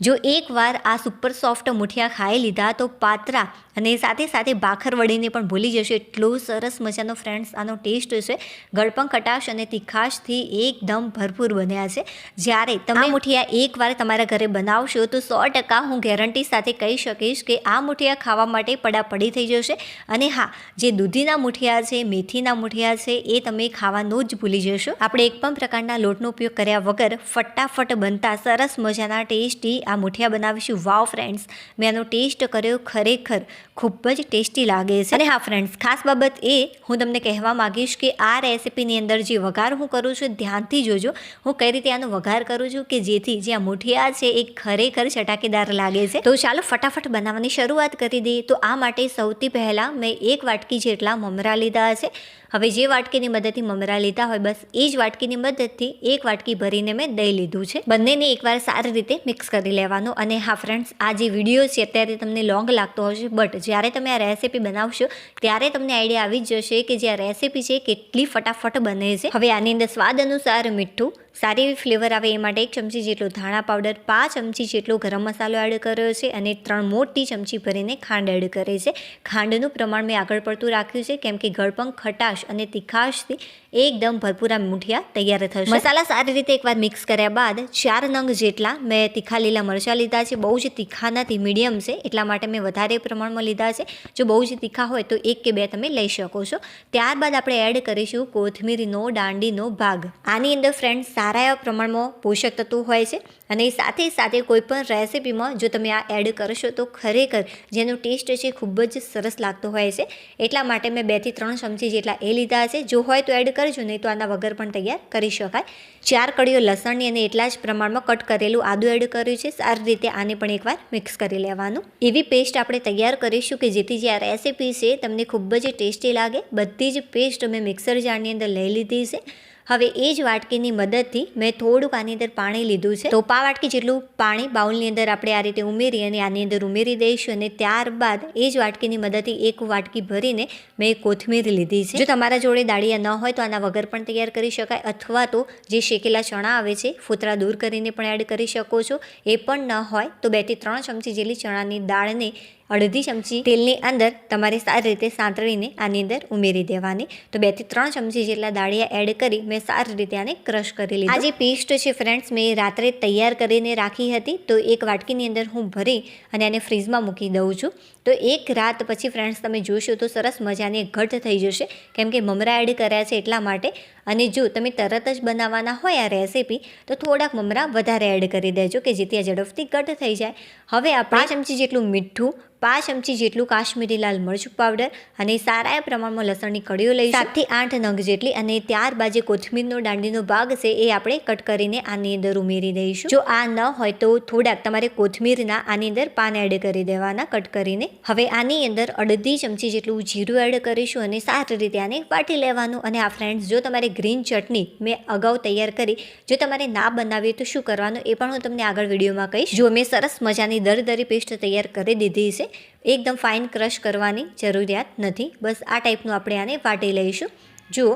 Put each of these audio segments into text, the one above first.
જો એકવાર આ સુપર સોફ્ટ મુઠિયા ખાઈ લીધા તો પાતરા અને સાથે સાથે ભાખર વળીને પણ ભૂલી જશે. એટલો સરસ મજાનો ફ્રેન્ડ્સ આનો ટેસ્ટ છે. ગળપણ ખટાશ અને તીખાશથી એકદમ ભરપૂર બન્યા છે. જ્યારે તમે મુઠિયા એકવાર તમારા ઘરે બનાવશો તો 100% હું ગેરંટી સાથે કહી શકીશ કે આ મુઠિયા ખાવા માટે પડાપડી થઈ જશે. અને હા, જે દૂધીના મુઠિયા છે, મેથીના મુઠિયા છે, એ તમે ખાવાનું જ ભૂલી જશો. આપણે એક પણ પ્રકારના લોટનો ઉપયોગ કર્યા વગર ફટાફટ બનતા સરસ મજાના ટેસ્ટી આ મુઠિયા બનાવીશું. વાવ ફ્રેન્ડ્સ, મેં આનો ટેસ્ટ કર્યો, ખરેખર ખૂબ જ ટેસ્ટી લાગે છે. અને હા ફ્રેન્ડ્સ, ખાસ બાબત એ હું તમને કહેવા માગીશ કે આ રેસિપીની અંદર જે વઘાર હું કરું છું ધ્યાનથી જોજો. હું કઈ રીતે આનો વઘાર કરું છું કે જેથી જે આ મુઠિયા છે એ ખરેખર ચટાકેદાર લાગે છે. તો ચાલો ફટાફટ બનાવવાની શરૂઆત કરી દઈએ. તો આ માટે સૌથી પહેલાં મેં 1 વાટકી જેટલા મમરા લીધા છે. હવે જે વાટકીની મદદથી મમરા લીધા હોય બસ એ જ વાટકીની મદદથી 1 વાટકી ભરીને મેં દહીં લીધું છે. બંનેને એકવાર સારી રીતે મિક્સ કરી લેવાનું. અને હા ફ્રેન્ડ્સ, આ જે વિડીયો છે અત્યારે તમને લોંગ લાગતો હશે, બટ જ્યારે તમે આ રેસિપી બનાવશો ત્યારે તમને આઈડિયા આવી જ જશે કે જે આ રેસિપી છે કેટલી ફટાફટ બને છે. હવે આની અંદર સ્વાદ અનુસાર મીઠું, સારી એવી ફ્લેવર આવે એ માટે 1 ચમચી જેટલો ધાણા પાવડર, 5 ચમચી જેટલો ગરમ મસાલો એડ કર્યો છે અને 3 મોટી ચમચી ભરીને ખાંડ એડ કરે છે. ખાંડનું પ્રમાણ મેં આગળ પડતું રાખ્યું છે કેમ કે ગળપણ ખટાશ અને તીખાશથી એકદમ ભરપૂર મુઠિયા તૈયાર થશે. મસાલા સારી રીતે એકવાર મિક્સ કર્યા બાદ 4 નંગ જેટલા મેં તીખા લીલા મરચાં લીધા છે. બહુ જ તીખા નથી, મીડિયમ છે, એટલા માટે મેં વધારે પ્રમાણમાં લીધા છે. જો બહુ જ તીખા હોય તો 1 કે 2 તમે લઈ શકો છો. ત્યારબાદ આપણે એડ કરીશું કોથમીરનો દાંડીનો ભાગ. આની અંદર ફ્રેન્ડ્સ સારા એવા પ્રમાણમાં પોષક તત્વો હોય છે અને સાથે સાથે કોઈપણ રેસિપીમાં જો તમે આ એડ કરશો તો ખરેખર જેનો ટેસ્ટ છે ખૂબ જ સરસ લાગતો હોય છે. એટલા માટે મેં 2 થી 3 ચમચી જેટલા એ લીધા છે. જો હોય તો એડ કરજો, નહીં તો આના વગર પણ તૈયાર કરી શકાય. 4 કળીઓ લસણની અને એટલા જ પ્રમાણમાં કટ કરેલું આદું એડ કર્યું છે. સારી રીતે આને પણ એકવાર મિક્સ કરી લેવાનું. એવી પેસ્ટ આપણે તૈયાર કરીશું કે જેથી જે આ રેસિપી છે તમને ખૂબ જ ટેસ્ટી લાગે. બધી જ પેસ્ટ મેં મિક્સર જારની અંદર લઈ લીધી છે. હવે એ જ વાટકીની મદદથી મેં થોડુંક આની અંદર પાણી લીધું છે. તો પા વાટકી જેટલું પાણી બાઉલની અંદર આપણે આ રીતે ઉમેરી અને આની અંદર ઉમેરી દઈશું. અને ત્યારબાદ એ જ વાટકીની મદદથી 1 વાટકી ભરીને મેં કોથમીર લીધી છે. જો તમારા જોડે દાળિયા ન હોય તો આના વગર પણ તૈયાર કરી શકાય, અથવા તો જે શેકેલા ચણા આવે છે ફૂતરા દૂર કરીને પણ એડ કરી શકો છો. એ પણ ન હોય તો 2 થી 3 ચમચી જેટલી ચણાની દાળને અડધી ચમચી તેલની અંદર તમારે સારી રીતે સાંતળીને આની અંદર ઉમેરી દેવાની. તો 2 થી 3 ચમચી જેટલા દાળિયા એડ કરી મેં સારી રીતે આને ક્રશ કરી લીધું. આ જે પેસ્ટ છે ફ્રેન્ડ્સ મેં રાત્રે તૈયાર કરીને રાખી હતી. તો 1 વાટકીની અંદર હું ભરી અને આને ફ્રીઝમાં મૂકી દઉં છું. તો 1 રાત પછી ફ્રેન્ડ્સ તમે જોશો તો સરસ મજાની ઘટ થઈ જશે કેમ કે મમરા એડ કર્યા છે એટલા માટે. અને જો તમે તરત જ બનાવવાના હોય આ રેસિપી તો થોડાક મમરા વધારે એડ કરી દેજો કે જેથી આ ઝડપથી ઘટ થઈ જાય. હવે આ 5 ચમચી જેટલું મીઠું, 5 ચમચી જેટલું કાશ્મીરી લાલ મરચું પાવડર અને સારા એ પ્રમાણમાં લસણની કળીઓ લઈશું 7 થી 8 નંગ જેટલી. અને ત્યારબાદ જે કોથમીરનો દાંડીનો ભાગ છે એ આપણે કટ કરીને આની અંદર ઉમેરી દઈશું. જો આ ન હોય તો થોડાક તમારે કોથમીરના આની અંદર પાન એડ કરી દેવાના કટ કરીને. હવે આની અંદર અડધી ચમચી જેટલું જીરું એડ કરીશું અને સારી રીતે આને વાટી લેવાનું. અને આ ફ્રેન્ડ્સ, જો તમારે ગ્રીન ચટણી મેં અગાઉ તૈયાર કરી, જો તમારે ના બનાવીએ તો શું કરવાનું એ પણ હું તમને આગળ વિડીયોમાં કહીશ. જો મેં સરસ મજાની દરદરી પેસ્ટ તૈયાર કરી દીધી છે. એકદમ ફાઇન ક્રશ કરવાની જરૂરિયાત નથી, બસ આ ટાઈપનું આપણે આને વાટી લઈશું. જુઓ,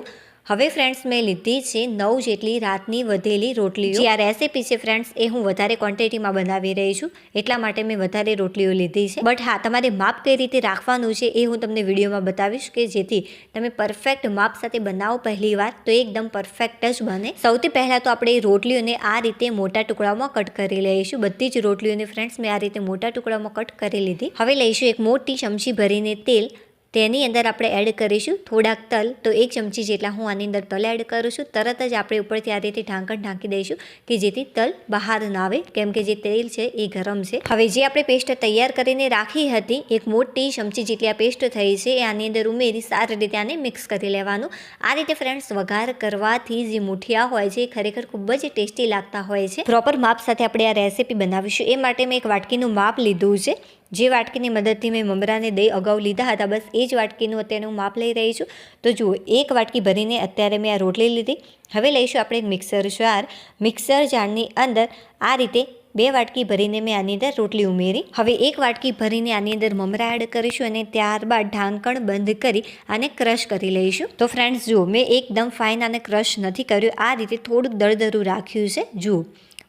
હવે ફ્રેન્ડ્સ મેં લીધી છે 9 જેટલી રાતની વધેલી રોટલીઓ. જે આ રેસિપી છે ફ્રેન્ડ્સ એ હું વધારે ક્વોન્ટિટીમાં બનાવી રહી છું એટલા માટે મેં વધારે રોટલીઓ લીધી છે. બટ હા, તમારે માપ કઈ રીતે રાખવાનું છે એ હું તમને વિડીયોમાં બતાવીશ કે જેથી તમે પરફેક્ટ માપ સાથે બનાવો પહેલી વાર તો એકદમ પરફેક્ટ જ બને. સૌથી પહેલાં તો આપણે રોટલીઓને આ રીતે મોટા ટુકડામાં કટ કરી લઈશું. બધી જ રોટલીઓને ફ્રેન્ડ્સ મેં આ રીતે મોટા ટુકડામાં કટ કરી લીધી. હવે લઈશું 1 મોટી ચમચી ભરીને તેલ. તેની અંદર આપણે એડ કરીશું થોડાક તલ. તો 1 ચમચી જેટલા હું આની અંદર તલ એડ કરું છું. તરત જ આપણે ઉપરથી આ રીતે ઢાંકણ ઢાંકી દઈશું કે જેથી તલ બહાર ના આવે કેમ કે જે તેલ છે એ ગરમ છે. હવે જે આપણે પેસ્ટ તૈયાર કરીને રાખી હતી 1 મોટી ચમચી જેટલી આ પેસ્ટ થઈ છે એ આની અંદર ઉમેરી સારી રીતે આને મિક્સ કરી લેવાનું. આ રીતે ફ્રેન્ડ્સ વઘાર કરવાથી જે મુઠિયા હોય છે એ ખરેખર ખૂબ જ ટેસ્ટી લાગતા હોય છે. પ્રોપર માપ સાથે આપણે આ રેસિપી બનાવીશું એ માટે મેં 1 વાટકીનું માપ લીધું છે. જે વાટકીની મદદથી મેં મમરાને દહીં અગાઉ લીધા હતા બસ એ જ વાટકીનું અત્યારે હું માપ લઈ રહી છું. તો જુઓ, 1 વાટકી ભરીને અત્યારે મેં આ રોટલી લીધી. હવે લઈશું આપણે મિક્સર જાર. મિક્સર જારની અંદર આ રીતે 2 વાટકી ભરીને મેં આની અંદર રોટલી ઉમેરી. હવે 1 વાટકી ભરીને આની અંદર મમરા એડ કરીશું અને ત્યારબાદ ઢાંકણ બંધ કરી આને ક્રશ કરી લઈશું. તો ફ્રેન્ડ્સ જુઓ, મેં એકદમ ફાઇન આને ક્રશ નથી કર્યું, આ રીતે થોડુંક દળદરું રાખ્યું છે. જુઓ,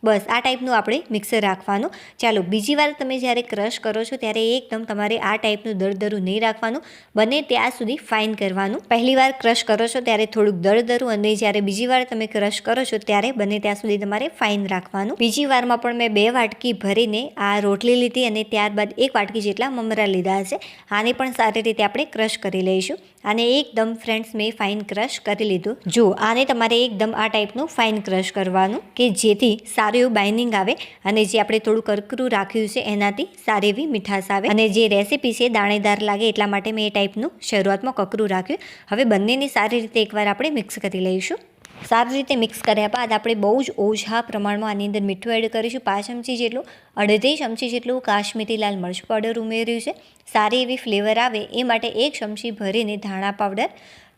બસ આ ટાઈપનું આપણે મિક્સર રાખવાનું. ચાલો બીજી વાર તમે જ્યારે ક્રશ કરો છો ત્યારે એકદમ તમારે આ ટાઈપનું દરદરું નહીં રાખવાનું, બને ત્યાં સુધી ફાઇન કરવાનું. પહેલી વાર ક્રશ કરો છો ત્યારે થોડુંક દરદરું, અને જ્યારે બીજી વાર તમે ક્રશ કરો છો ત્યારે બને ત્યાં સુધી તમારે ફાઇન રાખવાનું. બીજી વારમાં પણ મેં 2 વાટકી ભરીને આ રોટલી લીધી અને ત્યારબાદ 1 વાટકી જેટલા મમરા લીધા છે. આને પણ સારી રીતે આપણે ક્રશ કરી લઈશું. આને એકદમ ફ્રેન્ડ્સ મેં ફાઇન ક્રશ કરી લીધું. જો આને તમારે એકદમ આ ટાઈપનું ફાઇન ક્રશ કરવાનું કે જેથી સારું એવું બાઇન્ડિંગ આવે અને જે આપણે થોડું કરકરું રાખ્યું છે એનાથી સારી એવી મીઠાશ આવે. અને જે રેસીપી છે દાણેદાર લાગે એટલા માટે મેં એ ટાઈપનું શરૂઆતમાં કકરું રાખ્યું. હવે બંનેને સારી રીતે એકવાર આપણે મિક્સ કરી લઈશું. સારી રીતે મિક્સ કર્યા બાદ આપણે બહુ જ ઓછા પ્રમાણમાં આની અંદર મીઠું એડ કરીશું. 5 ચમચી જેટલું, 1.5 ચમચી જેટલું કાશ્મીરી લાલ મરચ પાવડર ઉમેર્યું છે. સારી એવી ફ્લેવર આવે એ માટે 1 ચમચી ભરીને ધાણા પાવડર,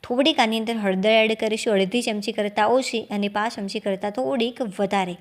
થોડીક આની અંદર હળદર એડ કરીશું, 1.5 ચમચી કરતાં ઓછી અને 5 ચમચી કરતાં થોડીક વધારે.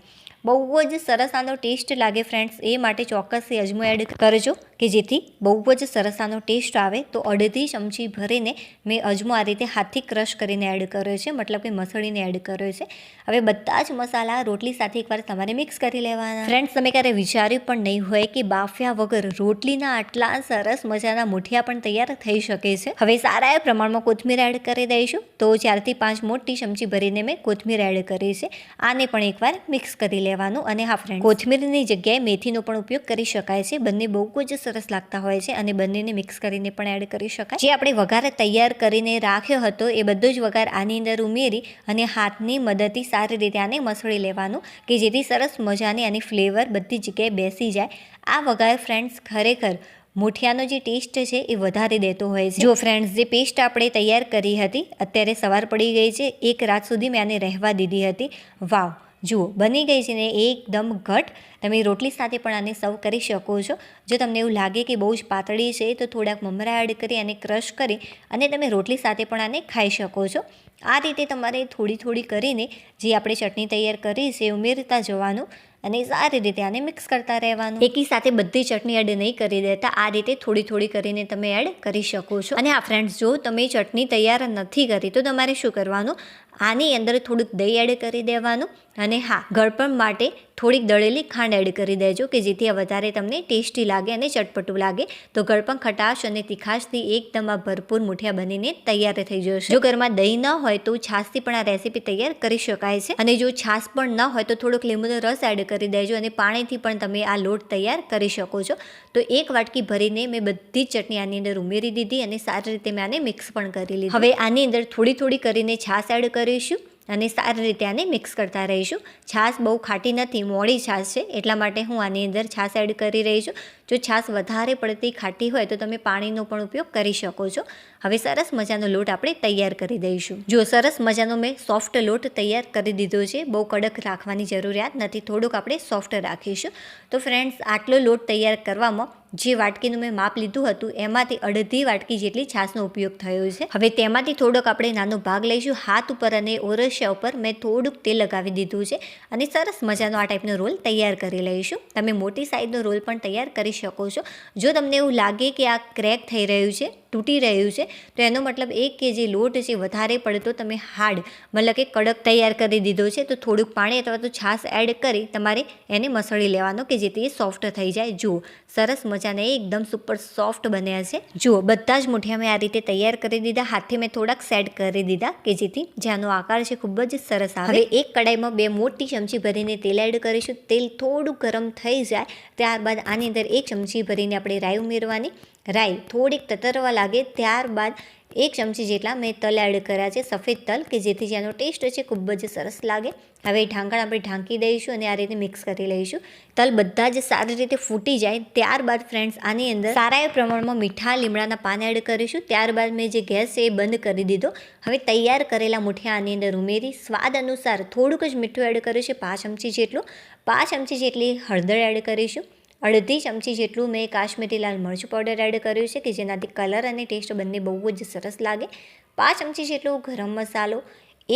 બહુ જ સરસ આનો ટેસ્ટ લાગે ફ્રેન્ડ્સ, એ માટે ચોક્કસથી અજમો એડ કરજો કે જેથી બહુ જ સરસ આનો ટેસ્ટ આવે. તો 1.5 ચમચી ભરીને મેં અજમો આ રીતે હાથથી ક્રશ કરીને એડ કર્યો છે, મતલબ કે મસળીને એડ કર્યો છે. હવે બધા જ મસાલા રોટલી સાથે એકવાર તમારે મિક્સ કરી લેવાના. ફ્રેન્ડ્સ, તમે ક્યારે વિચાર્યું પણ નહીં હોય કે બાફ્યા વગર રોટલીના આટલા સરસ મજાના મુઠિયા પણ તૈયાર થઈ શકે છે. હવે સારા એ પ્રમાણમાં કોથમીર એડ કરી દઈશું. તો 4 થી 5 મોટી ચમચી ભરીને મેં કોથમીર એડ કરી છે. આને પણ એકવાર મિક્સ કરી લેવાનું. અને હા ફ્રેન્ડ, કોથમીરની જગ્યાએ મેથીનો પણ ઉપયોગ કરી શકાય છે. બંને બહુ જ સરસ લાગતા હોય છે અને બંનેને મિક્સ કરીને પણ એડ કરી શકાય. જે આપણે વઘાર તૈયાર કરીને રાખ્યો હતો એ બધો જ વઘાર આની અંદર ઉમેરી અને હાથની મદદથી સારી રીતે આને મસળી લેવાનું કે જેથી સરસ મજાની આની ફ્લેવર બધી જગ્યાએ બેસી જાય. આ વઘાર ફ્રેન્ડ્સ ખરેખર મુઠિયાનો જે ટેસ્ટ છે એ વધારી દેતો હોય છે. જો ફ્રેન્ડ્સ, જે પેસ્ટ આપણે તૈયાર કરી હતી અત્યારે સવાર પડી ગઈ છે, 1 રાત સુધી મેં આને રહેવા દીધી હતી. વાવ, જુઓ બની ગઈ છે ને એકદમ ઘટ. તમે રોટલી સાથે પણ આને સર્વ કરી શકો છો. જો તમને એવું લાગે કે બહુ જ પાતળી છે તો થોડાક મમરા એડ કરી અને ક્રશ કરી અને તમે રોટલી સાથે પણ આને ખાઈ શકો છો. આ રીતે તમારે થોડી થોડી કરીને જે આપણે ચટણી તૈયાર કરી છે ઉમેરતા જવાનું અને સારી રીતે આને મિક્સ કરતા રહેવાનું. એકી સાથે બધી ચટણી એડ નહીં કરી દેતા, આ રીતે થોડી થોડી કરીને તમે એડ કરી શકો છો. અને આ ફ્રેન્ડ્સ, જો તમે ચટણી તૈયાર નથી કરી તો તમારે શું કરવાનું, આની અંદર થોડુંક દહીં એડ કરી દેવાનું અને હા, ગળપણ માટે થોડીક દળેલી ખાંડ એડ કરી દેજો કે જેથી વધારે તમને ટેસ્ટી લાગે અને ચટપટું લાગે. તો ગળપણ ખટાશ અને તીખાશથી એકદમ આ ભરપૂર મુઠિયા બનીને તૈયાર થઈ જશે. જો ઘરમાં દહીં ન હોય તો છાશથી પણ આ રેસીપી તૈયાર કરી શકાય છે. અને જો છાશ પણ ન હોય તો થોડોક લીંબુનો રસ એડ કરી દેજો અને પાણીથી પણ તમે આ લોટ તૈયાર કરી શકો છો. તો 1 વાટકી ભરીને મેં બધી જ ચટણી આની અંદર ઉમેરી દીધી અને સારી રીતે મેં આને મિક્સ પણ કરી લીધી. હવે આની અંદર થોડી થોડી કરીને છાશ એડ કરીશું અને સારી રીતે આને મિક્સ કરતા રહીશું. છાશ બહુ ખાટી નથી, મોળી છાશ છે એટલા માટે હું આની અંદર છાશ એડ કરી રહી છું. જો છાશ વધારે પડતી ખાટી હોય તો તમે પાણીનો પણ ઉપયોગ કરી શકો છો. હવે સરસ મજાનો લોટ આપણે તૈયાર કરી દઈશું. જો સરસ મજાનો મેં સોફ્ટ લોટ તૈયાર કરી દીધો છે, બહુ કડક રાખવાની જરૂરિયાત નથી, થોડુંક આપણે સોફ્ટ રાખીશું. તો ફ્રેન્ડ્સ, આટલો લોટ તૈયાર કરવામાં જે વાટકીનું મેં માપ લીધું હતું એમાંથી 1.5 વાટકી જેટલી છાશનો ઉપયોગ થયો છે. હવે તેમાંથી થોડોક આપણે નાનો ભાગ લઈશું. હાથ ઉપર અને ઓરસિયા ઉપર મેં થોડુંક તેલ લગાવી દીધું છે અને સરસ મજાનો આ ટાઈપનો રોલ તૈયાર કરી લઈશું. તમે મોટી સાઈઝનો રોલ પણ તૈયાર કરી શકો છો. જો તમને એવું લાગે કે આ ક્રેક થઈ રહ્યું છે, તૂટી રહ્યું છે, તો એનો મતલબ એ કે જે લોટ છે વધારે પડતો તમે હાર્ડ મતલબ કે કડક તૈયાર કરી દીધો છે. તો થોડુંક પાણી અથવા તો છાશ એડ કરી તમારે એને મસળી લેવાનો કે જેથી એ સોફ્ટ થઈ જાય. જુઓ સરસ મજાને એકદમ સુપર સોફ્ટ બન્યા છે. જુઓ બધા જ મુઠિયા મેં આ રીતે તૈયાર કરી દીધા. હાથથી મેં થોડાક સેટ કરી દીધા કે જેથી જેનો આકાર છે ખૂબ જ સરસ આવે. હવે એક કડાઈમાં 2 મોટી ચમચી ભરીને તેલ એડ કરીશું. તેલ થોડું ગરમ થઈ જાય ત્યારબાદ આની અંદર 1 ચમચી ભરીને આપણે રાઈ ઉમેરવાની. રાઈ થોડીક તતરવા લાગે ત્યારબાદ 1 ચમચી જેટલા મેં તલ એડ કર્યા છે, સફેદ તલ, કે જેથી જેનો ટેસ્ટ છે ખૂબ જ સરસ લાગે. હવે ઢાંકણ આપણે ઢાંકી દઈશું અને આ રીતે મિક્સ કરી લઈશું. તલ બધા જ સારી રીતે ફૂટી જાય ત્યારબાદ ફ્રેન્ડ્સ આની અંદર સારા એ પ્રમાણમાં મીઠા લીમડાના પાન એડ કરીશું. ત્યારબાદ મેં જે ગેસ છે એ બંધ કરી દીધો. હવે તૈયાર કરેલા મુઠિયા આની અંદર ઉમેરી સ્વાદ અનુસાર થોડુંક જ મીઠું એડ કરીશું, 5 ચમચી જેટલું. 5 ચમચી જેટલી હળદર એડ કરીશું. 1.5 ચમચી જેટલું મેં કાશ્મીરી લાલ મરચ પાવડર એડ કર્યું છે કે જેનાથી કલર અને ટેસ્ટ બંને બહુ જ સરસ લાગે. 5 ચમચી જેટલો ગરમ મસાલો,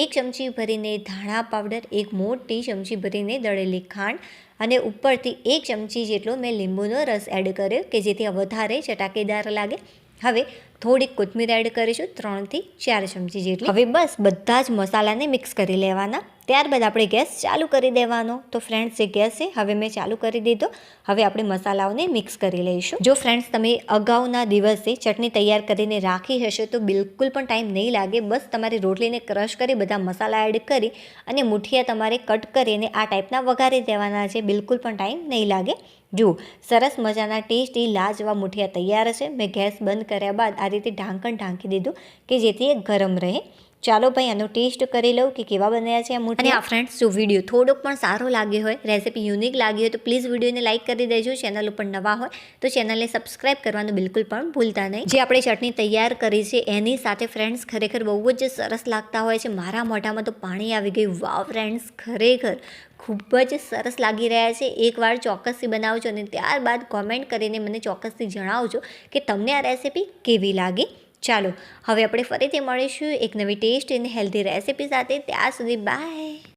1 ચમચી ભરીને ધાણા પાવડર, 1 મોટી ચમચી ભરીને દળેલી ખાંડ અને ઉપરથી 1 ચમચી જેટલો મેં લીંબુનો રસ એડ કર્યો કે જેથી વધારે ચટાકેદાર લાગે. હવે થોડીક કોથમીર એડ કરીશું 3 થી 4 ચમચી જેટલી. હવે બસ બધા જ મસાલાને મિક્સ કરી લેવાના. ત્યારબાદ આપણે ગેસ ચાલુ કરી દેવાનો. તો ફ્રેન્ડ્સ જે ગેસ છે હવે મેં ચાલુ કરી દીધો. હવે આપણે મસાલાઓને મિક્સ કરી લઈશું. જો ફ્રેન્ડ્સ તમે અગાઉના દિવસે ચટણી તૈયાર કરીને રાખી હશે તો બિલકુલ પણ ટાઈમ નહીં લાગે. બસ તમારી રોટલીને ક્રશ કરી બધા મસાલા એડ કરી અને મુઠિયા તમારે કટ કરીને આ ટાઈપના વઘારી દેવાના છે. બિલકુલ પણ ટાઈમ નહીં લાગે. જુઓ સરસ મજાના ટેસ્ટી લાજવાબ મુઠિયા તૈયાર છે. મેં ગેસ બંધ કર્યા બાદ આ રીતે ઢાંકણ ઢાંકી દીધું કે જેથી એ ગરમ રહે. ચાલો ભાઈ આનો ટેસ્ટ કરી લઉં કે કેવા બન્યા છે આ મુઠિયા. અને આ ફ્રેન્ડ્સ જો વિડીયો થોડોક પણ સારો લાગ્યો હોય, રેસીપી યુનિક લાગી હોય તો પ્લીઝ વિડીયોને લાઇક કરી દેજો. ચેનલ ઉપર નવા હોય તો ચેનલને સબસ્ક્રાઇબ કરવાનું બિલકુલ પણ ભૂલતા નહીં. જે આપણે ચટણી તૈયાર કરી છે એની સાથે ફ્રેન્ડ્સ ખરેખર બહુ જ સરસ લાગતા હોય છે. મારા મોઢામાં તો પાણી આવી ગયું. વાવ ફ્રેન્ડ્સ, ખરેખર ખૂબ જ સરસ લાગી રહ્યા છે. એકવાર ચોક્કસથી બનાવજો અને ત્યારબાદ કોમેન્ટ કરીને મને ચોક્કસથી જણાવજો કે તમને આ રેસીપી કેવી લાગી. ચાલો હવે આપણે ફરીથી મળીશું એક નવી ટેસ્ટ અને હેલ્ધી રેસીપી સાથે. ત્યાં સુધી બાય.